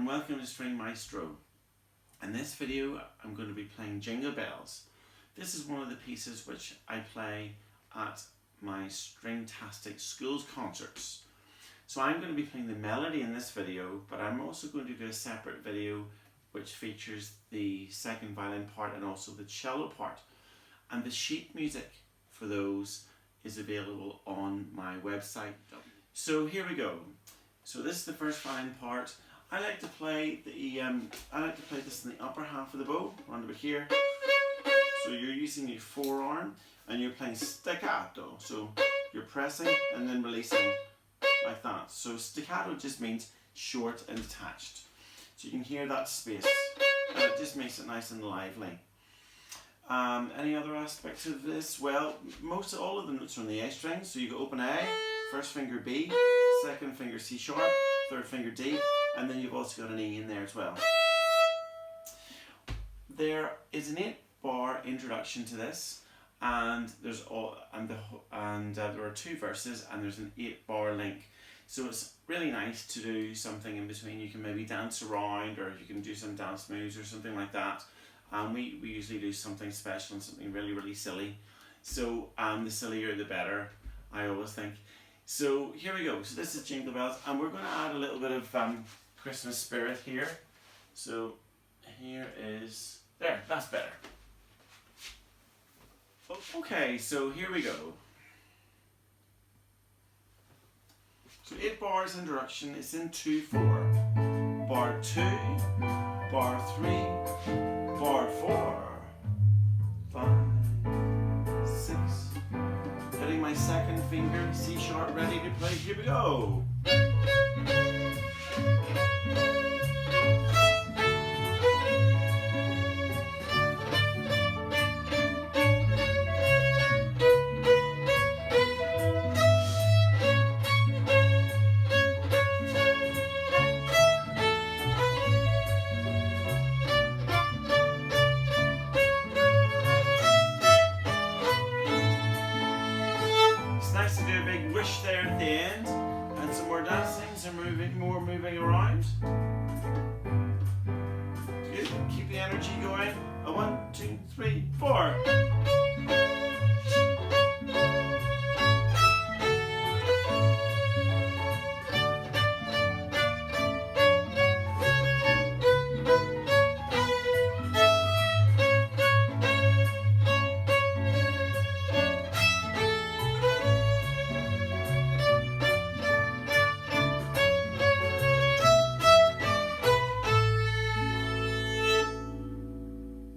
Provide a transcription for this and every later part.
and welcome to String Maestro. In this video I'm going to be playing Jingle Bells. This is one of the pieces which I play at my Stringtastic schools concerts. So I'm going to be playing the melody in this video, but I'm also going to do a separate video which features the second violin part and also the cello part. And the sheet music for those is available on my website. So here we go. So this is the first violin part. I like to play this in the upper half of the bow, around about here. So you're using your forearm and you're playing staccato. So you're pressing and then releasing like that. So staccato just means short and detached. So you can hear that space and it just makes it nice and lively. Any other aspects of this? Well, all of the notes are on the A string. So you go open A, first finger B, second finger C sharp, third finger D, and then you've also got an E in there as well. There is an 8-bar introduction to this, and there are 2 verses, and there's an 8-bar link. So it's really nice to do something in between. You can maybe dance around, or you can do some dance moves or something like that. We usually do something special and something really silly. So the sillier the better, I always think. So here we go. So this is Jingle Bells, and we're going to add a little bit of Christmas spirit here. So here is, there, that's better. Okay, so here we go. So 8 bars introduction, it's in 2/4. Bar 2, bar 3, bar 4, 5, 6. Hitting my second finger, C sharp, ready to play. Here we go. Nice to do a big wish there at the end, and some more dancing, some moving around. Good. Keep the energy going. 1, 2, 3, 4.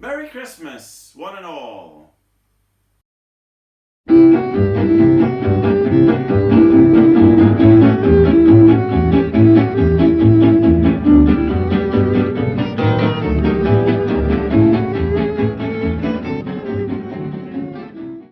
Merry Christmas, one and all.